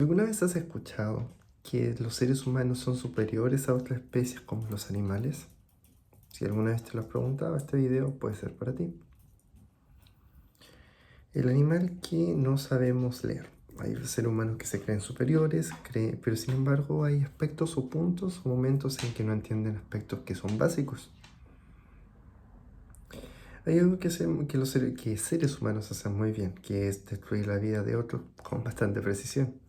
¿Alguna vez has escuchado que los seres humanos son superiores a otras especies como los animales? Si alguna vez te lo has preguntado, este video puede ser para ti. El animal que no sabemos leer. Hay seres humanos que se creen superiores, pero sin embargo hay aspectos o puntos o momentos en que no entienden aspectos que son básicos. Hay algo que seres humanos hacen muy bien, que es destruir la vida de otros con bastante precisión.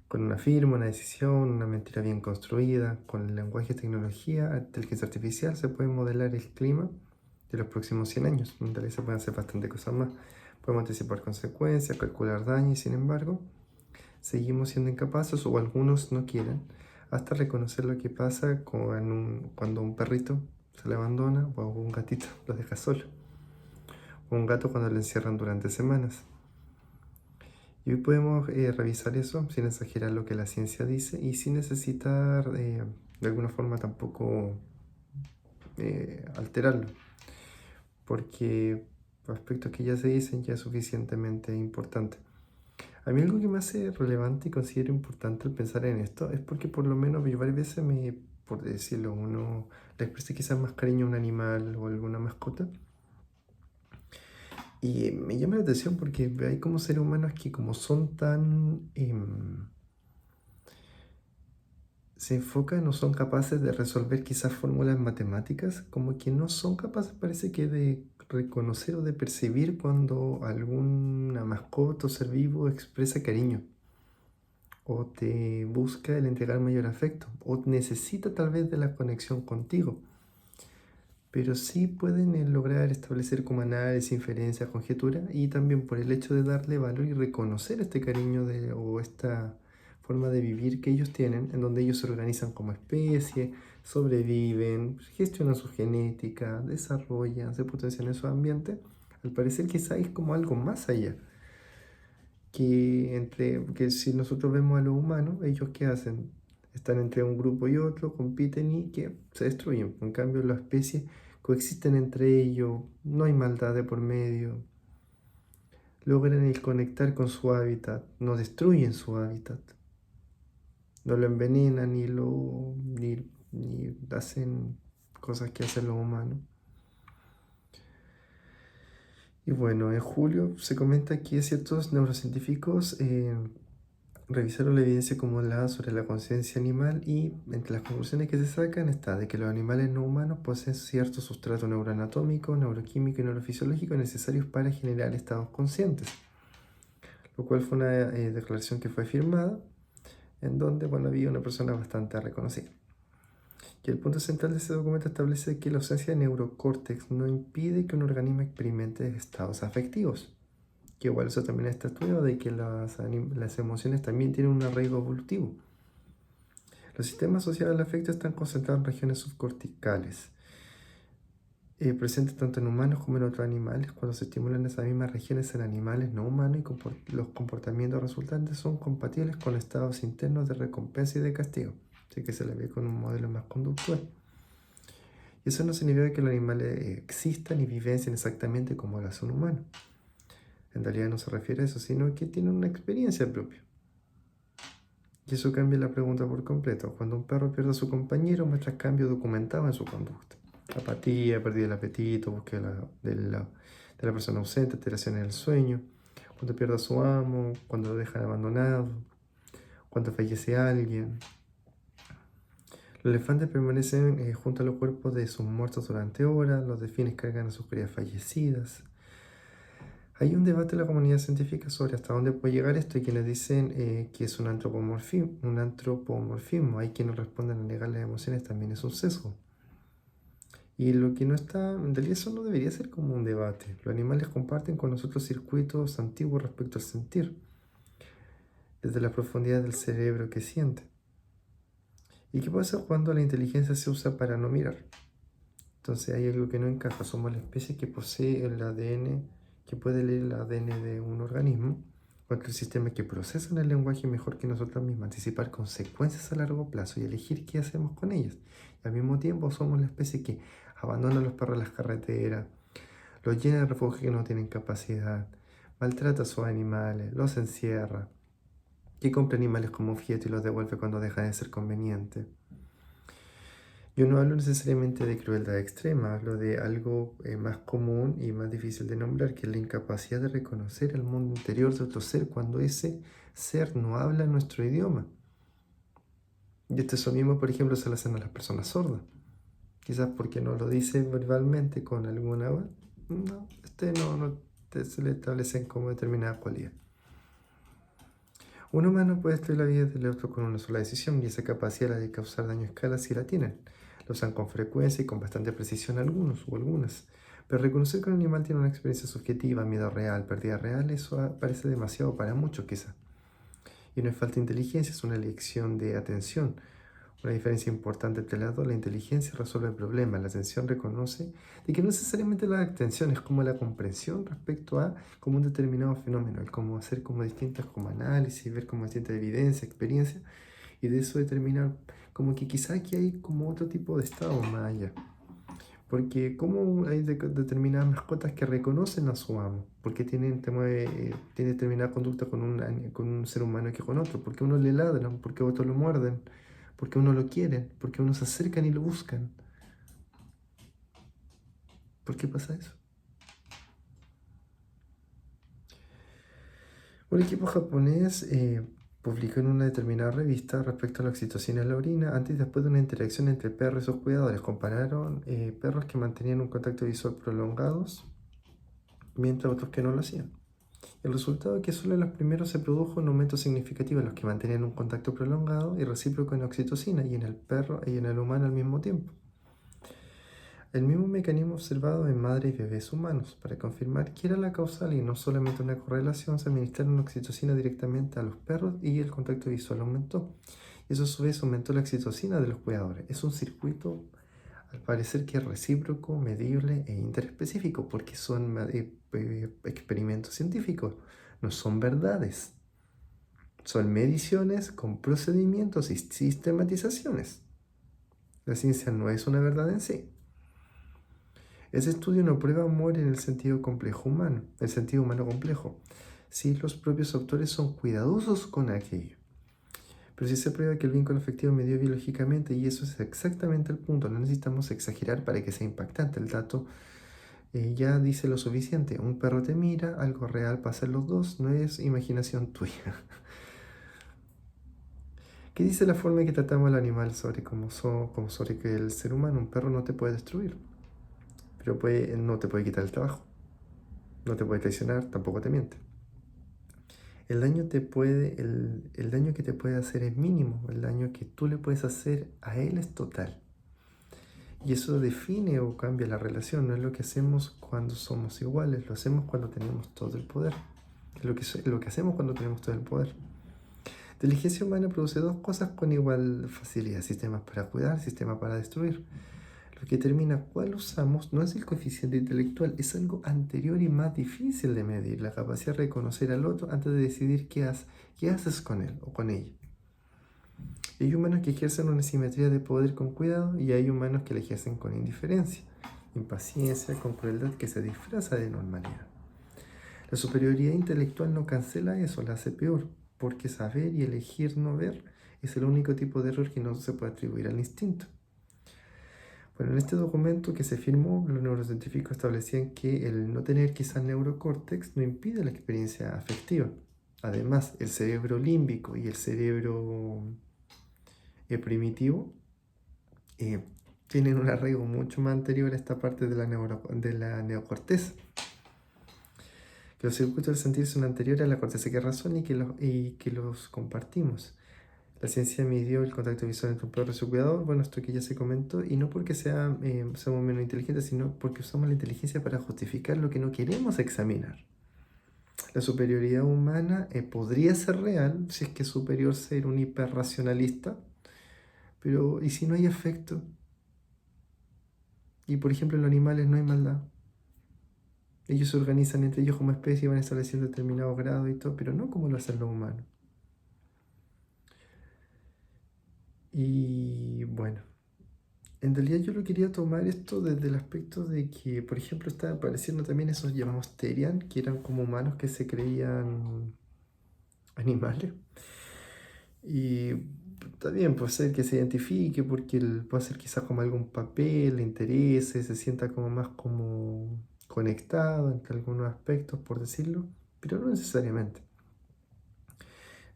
Con una firma, una decisión, una mentira bien construida, con el lenguaje, tecnología, inteligencia artificial, se puede modelar el clima de los próximos 100 años. En realidad se pueden hacer bastante cosas más. Podemos anticipar consecuencias, calcular daños y sin embargo, seguimos siendo incapaces o algunos no quieren hasta reconocer lo que pasa cuando un perrito se le abandona o un gatito lo deja solo o un gato cuando lo encierran durante semanas. Y hoy podemos revisar eso sin exagerar lo que la ciencia dice y sin necesitar de alguna forma tampoco alterarlo, porque aspectos que ya se dicen ya es suficientemente importante. A mí algo que me hace relevante y considero importante al pensar en esto es porque por lo menos yo varias veces por decirlo, uno le expresa quizás más cariño a un animal o alguna mascota. Y me llama la atención porque hay como seres humanos que como son tan se enfocan o son capaces de resolver quizás fórmulas matemáticas, como que no son capaces, parece que, de reconocer o de percibir cuando alguna mascota o ser vivo expresa cariño, o te busca el entregar mayor afecto, o necesita tal vez de la conexión contigo. Pero sí pueden lograr establecer como análisis, inferencia, conjetura, y también por el hecho de darle valor y reconocer este cariño o esta forma de vivir que ellos tienen, en donde ellos se organizan como especie, sobreviven, gestionan su genética, desarrollan, se potencian en su ambiente. Al parecer quizá es como algo más allá, que si nosotros vemos a los humanos, ellos ¿qué hacen? Están entre un grupo y otro, compiten y que se destruyen. En cambio, las especies coexisten entre ellos, no hay maldad de por medio, logran el conectar con su hábitat, no destruyen su hábitat, no lo envenenan ni hacen cosas que hacen los humanos. Y bueno, en julio se comenta que ciertos neurocientíficos revisaron la evidencia acumulada sobre la conciencia animal y entre las conclusiones que se sacan está de que los animales no humanos poseen cierto sustrato neuroanatómico, neuroquímico y neurofisiológico necesarios para generar estados conscientes, lo cual fue una declaración que fue firmada en donde bueno, había una persona bastante reconocida. Y el punto central de ese documento establece que la ausencia de neurocórtex no impide que un organismo experimente estados afectivos, que igual eso también está estudiado, de que las emociones también tienen un arraigo evolutivo. Los sistemas asociados al afecto están concentrados en regiones subcorticales, presentes tanto en humanos como en otros animales. Cuando se estimulan esas mismas regiones en animales no humanos y los comportamientos resultantes son compatibles con estados internos de recompensa y de castigo, así que se le ve con un modelo más conductual. Y eso no significa que los animales existan y vivencien exactamente como lo hace un humano. En realidad no se refiere a eso, sino que tienen una experiencia propia. Y eso cambia la pregunta por completo. Cuando un perro pierde a su compañero, muestra cambios documentados en su conducta. Apatía, pérdida del apetito, búsqueda de la persona ausente, alteraciones del sueño. Cuando pierde a su amo, cuando lo dejan abandonado, cuando fallece alguien. Los elefantes permanecen junto a los cuerpos de sus muertos durante horas. Los delfines cargan a sus crías fallecidas. Hay un debate en la comunidad científica sobre hasta dónde puede llegar esto y quienes dicen que es un antropomorfismo, Hay quienes responden a negar las emociones también es un sesgo. Y lo que no está, en realidad eso no debería ser como un debate. Los animales comparten con nosotros circuitos antiguos respecto al sentir, desde la profundidad del cerebro que siente. ¿Y qué pasa cuando la inteligencia se usa para no mirar? Entonces hay algo que no encaja. Somos la especie que posee el ADN, que puede leer el ADN de un organismo, porque el sistema que procesa el lenguaje mejor que nosotros mismos, anticipar consecuencias a largo plazo y elegir qué hacemos con ellas. Y al mismo tiempo somos la especie que abandona a los perros en las carreteras, los llena de refugios que no tienen capacidad, maltrata a sus animales, los encierra, que compra animales como objeto y los devuelve cuando deja de ser conveniente. Yo no hablo necesariamente de crueldad extrema, hablo de algo más común y más difícil de nombrar, que es la incapacidad de reconocer el mundo interior de otro ser cuando ese ser no habla nuestro idioma. Y eso mismo, por ejemplo, se le hacen a las personas sordas. Quizás porque no lo dice verbalmente con alguna voz. No, se le establecen como determinada cualidad. Un humano puede destruir la vida del otro con una sola decisión y esa capacidad de causar daño a escala sí la tienen. Lo usan con frecuencia y con bastante precisión algunos o algunas. Pero reconocer que un animal tiene una experiencia subjetiva, miedo real, pérdida real, eso parece demasiado para muchos quizás. Y no es falta de inteligencia, es una lección de atención. Una diferencia importante entre las dos: la inteligencia resuelve el problema, la atención reconoce de que no necesariamente la atención es como la comprensión respecto a como un determinado fenómeno, el cómo hacer como distintas como análisis, ver como distintas evidencias, experiencias, y de eso determinar como que quizá aquí hay como otro tipo de estado más allá. Porque como hay determinadas mascotas que reconocen a su amo, porque tiene determinada conducta con un ser humano que con otro, porque uno le ladran, porque otros lo muerden, porque uno lo quieren, porque uno se acercan y lo buscan. ¿Por qué pasa eso? Un equipo japonés publicó en una determinada revista respecto a la oxitocina en la orina antes y después de una interacción entre perros y sus cuidadores. Compararon perros que mantenían un contacto visual prolongados mientras otros que no lo hacían. El resultado es que solo en los primeros se produjo un aumento significativo en los que mantenían un contacto prolongado y recíproco en oxitocina, y en el perro y en el humano al mismo tiempo. El mismo mecanismo observado en madres y bebés humanos. Para confirmar que era la causal y no solamente una correlación, se administraron oxitocina directamente a los perros y el contacto visual aumentó. Y eso a su vez aumentó la oxitocina de los cuidadores. Es un circuito, al parecer, que es recíproco, medible e interespecífico, porque son experimentos científicos, no son verdades. Son mediciones con procedimientos y sistematizaciones. La ciencia no es una verdad en sí. Ese estudio no prueba amor en el sentido complejo humano, el sentido humano complejo. Sí, los propios autores son cuidadosos con aquello. Pero sí se prueba que el vínculo afectivo medió biológicamente, y eso es exactamente el punto. No necesitamos exagerar para que sea impactante. El dato ya dice lo suficiente. Un perro te mira, algo real pasa en los dos, no es imaginación tuya. ¿Qué dice la forma en que tratamos al animal sobre como sobre que el ser humano? Un perro no te puede destruir, pero no te puede quitar el trabajo, no te puede traicionar, tampoco te miente. El daño que te puede hacer es mínimo, el daño que tú le puedes hacer a él es total. Y eso define o cambia la relación, no es lo que hacemos cuando somos iguales, lo hacemos cuando tenemos todo el poder. Es lo que hacemos cuando tenemos todo el poder. La inteligencia humana produce dos cosas con igual facilidad: sistemas para cuidar, sistemas para destruir. Lo que determina cuál usamos no es el coeficiente intelectual, es algo anterior y más difícil de medir: la capacidad de reconocer al otro antes de decidir qué haces con él o con ella. Hay humanos que ejercen una simetría de poder con cuidado, y hay humanos que la ejercen con indiferencia, impaciencia, con crueldad que se disfraza de normalidad. La superioridad intelectual no cancela eso, la hace peor, porque saber y elegir no ver es el único tipo de error que no se puede atribuir al instinto. Bueno, en este documento que se firmó, los neurocientíficos establecían que el no tener quizás neurocórtex no impide la experiencia afectiva. Además, el cerebro límbico y el cerebro primitivo eh, tienen un arraigo mucho más anterior a esta parte de la neocorteza. Que los circuitos del sentir son anteriores a la corteza que razón y que los compartimos. La ciencia midió el contacto visual entre un perro y su cuidador, bueno, esto que ya se comentó, y no porque somos menos inteligentes, sino porque usamos la inteligencia para justificar lo que no queremos examinar. La superioridad humana podría ser real si es que es superior ser un hiperracionalista, pero ¿y si no hay afecto? Y por ejemplo en los animales no hay maldad. Ellos se organizan entre ellos como especie y van estableciendo determinados grados y todo, pero no como lo hacen los humanos. Y bueno, en realidad yo lo quería tomar esto desde el aspecto de que, por ejemplo, estaban apareciendo también esos llamados Terian, que eran como humanos que se creían animales. Y está bien, puede ser que se identifique porque él puede hacer quizás como algún papel, le interese, se sienta como más como conectado entre algunos aspectos, por decirlo, pero no necesariamente.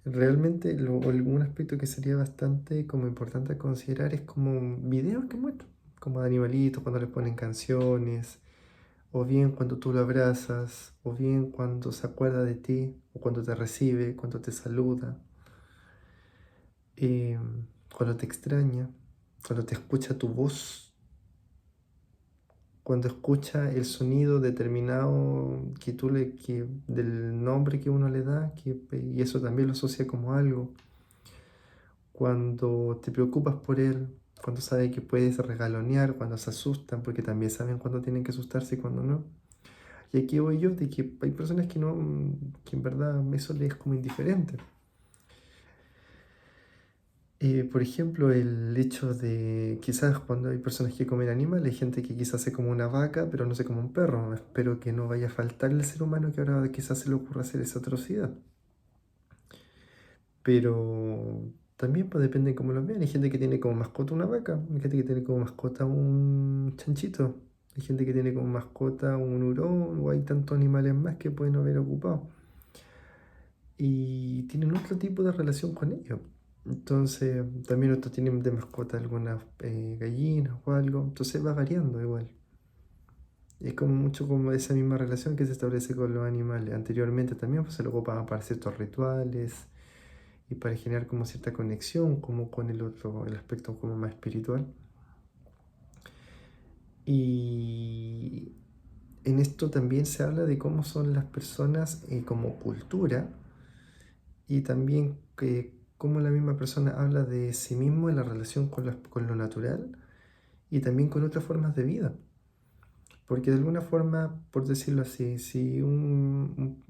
Realmente algún aspecto que sería bastante como importante a considerar es como videos que muestran, como de animalitos cuando les ponen canciones, o bien cuando tú lo abrazas, o bien cuando se acuerda de ti, o cuando te recibe, cuando te saluda, eh, cuando te extraña, cuando te escucha tu voz, cuando escucha el sonido determinado del nombre que uno le da, y eso también lo asocia como algo. Cuando te preocupas por él, cuando sabe que puedes regalonear, cuando se asustan, porque también saben cuándo tienen que asustarse y cuándo no. Y aquí voy yo, de que hay personas que no, que en verdad eso les es como indiferente. Por ejemplo, el hecho de quizás cuando hay personas que comen animales, hay gente que quizás se come una vaca, pero no se come un perro. Espero que no vaya a faltar el ser humano que ahora quizás se le ocurra hacer esa atrocidad. Pero también pues, depende de cómo lo vean. Hay gente que tiene como mascota una vaca, hay gente que tiene como mascota un chanchito, hay gente que tiene como mascota un hurón, o hay tantos animales más que pueden haber ocupado. Y tienen otro tipo de relación con ellos. Entonces, también otros tienen de mascota algunas gallinas o algo. Entonces va variando igual. Es como mucho como esa misma relación que se establece con los animales. Anteriormente también pues, se lo ocupaban para ciertos rituales y para generar como cierta conexión como con el otro, el aspecto como más espiritual. Y en esto también se habla de cómo son las personas como cultura y también que cómo la misma persona habla de sí mismo en la relación con lo natural y también con otras formas de vida. Porque de alguna forma, por decirlo así, si un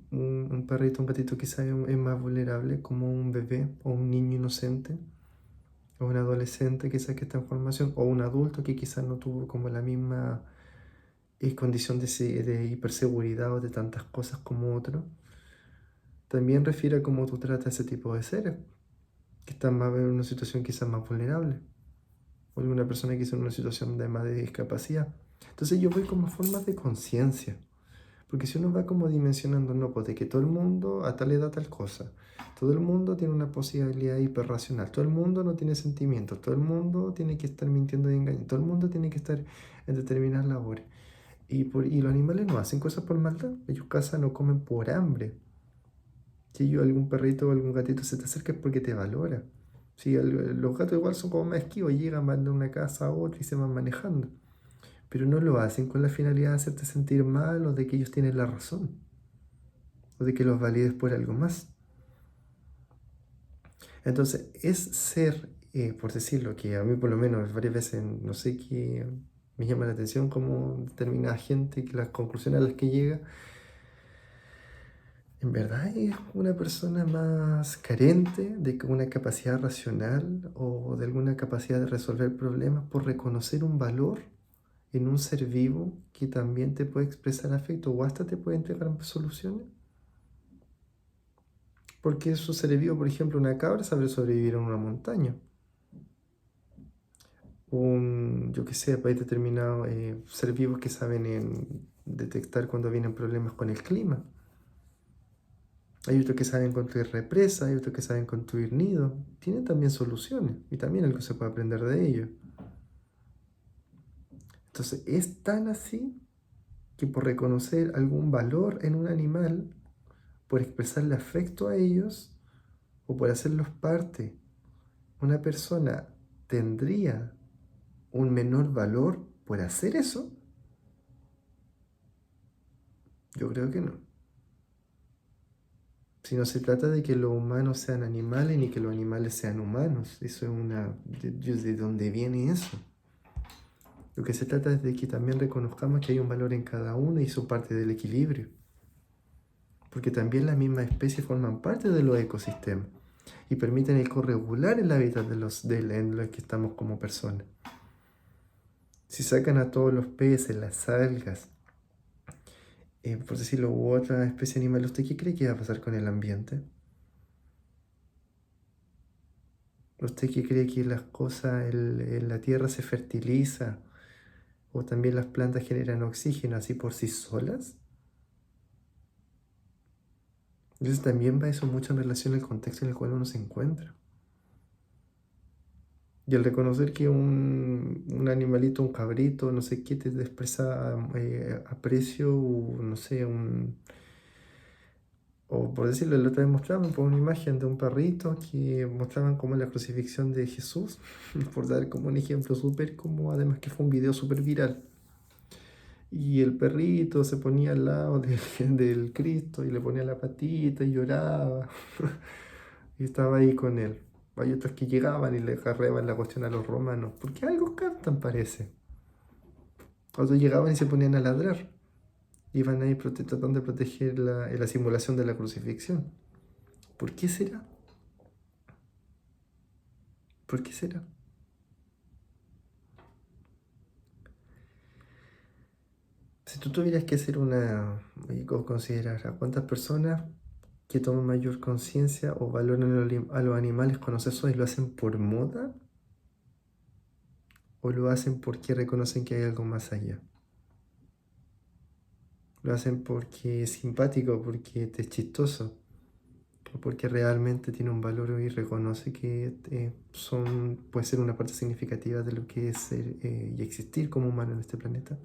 perrito, un gatito quizá es más vulnerable como un bebé o un niño inocente, o un adolescente quizás que está en formación, o un adulto que quizás no tuvo como la misma condición de hiperseguridad o de tantas cosas como otro, también refiere a cómo tú tratas a ese tipo de seres, que están más en una situación quizás más vulnerable, o alguna persona que está en una situación de más de discapacidad. Entonces yo voy como formas de conciencia, porque si uno va como dimensionando, no, pues de que todo el mundo a tal edad tal cosa, todo el mundo tiene una posibilidad hiperracional, todo el mundo no tiene sentimientos, todo el mundo tiene que estar mintiendo y engañando, todo el mundo tiene que estar en determinadas labores. Y los animales no hacen cosas por maldad, ellos cazan o comen por hambre. Si algún perrito o algún gatito se te acerca es porque te valora. Si los gatos igual son como más esquivos, llegan, van de una casa a otra y se van manejando. Pero no lo hacen con la finalidad de hacerte sentir mal o de que ellos tienen la razón o de que los valides por algo más. Entonces, es ser, por decirlo, que a mí por lo menos varias veces, no sé qué, me llama la atención cómo determinada gente, que las conclusiones a las que llega, en verdad es una persona más carente de una capacidad racional o de alguna capacidad de resolver problemas por reconocer un valor en un ser vivo que también te puede expresar afecto o hasta te puede entregar soluciones. Porque eso se vivo, por ejemplo, una cabra sabe sobrevivir en una montaña. Yo que sé, hay determinados seres vivos que saben detectar cuando vienen problemas con el clima. Hay otros que saben construir represas, hay otros que saben construir nidos. Tienen también soluciones y también algo se puede aprender de ellos. Entonces, es tan así que por reconocer algún valor en un animal, por expresarle afecto a ellos o por hacerlos parte, una persona tendría un menor valor por hacer eso. Yo creo que no. Si no se trata de que los humanos sean animales ni que los animales sean humanos. Eso es ¿De dónde viene eso? Lo que se trata es de que también reconozcamos que hay un valor en cada uno y eso parte del equilibrio. Porque también las mismas especies forman parte de los ecosistemas y permiten el corregular el hábitat en los que estamos como personas. Si sacan a todos los peces, las algas, por decirlo, u otra especie animal, ¿usted qué cree que va a pasar con el ambiente? ¿Usted qué cree que las cosas, la tierra se fertiliza o también las plantas generan oxígeno así por sí solas? Entonces también va eso mucho en relación al contexto en el cual uno se encuentra. Y al reconocer que un animalito, un cabrito, no sé qué, te expresa aprecio, o no sé, o por decirlo, la otra vez mostraban por una imagen de un perrito que mostraban como la crucifixión de Jesús, por dar como un ejemplo súper como, además que fue un video súper viral. Y el perrito se ponía al lado del Cristo y le ponía la patita y lloraba. Y estaba ahí con él. Hay otros que llegaban y le carreaban la cuestión a los romanos, porque algo cantan parece. Otros llegaban y se ponían a ladrar. Iban ahí tratando de proteger la simulación de la crucifixión. ¿Por qué será? ¿Por qué será? Si tú tuvieras que hacer o considerar a cuántas personas que toman mayor conciencia o valoran a los animales conoces hoy, ¿lo hacen por moda o lo hacen porque reconocen que hay algo más allá? ¿Lo hacen porque es simpático, porque es chistoso o porque realmente tiene un valor y reconoce que puede ser una parte significativa de lo que es ser y existir como humano en este planeta?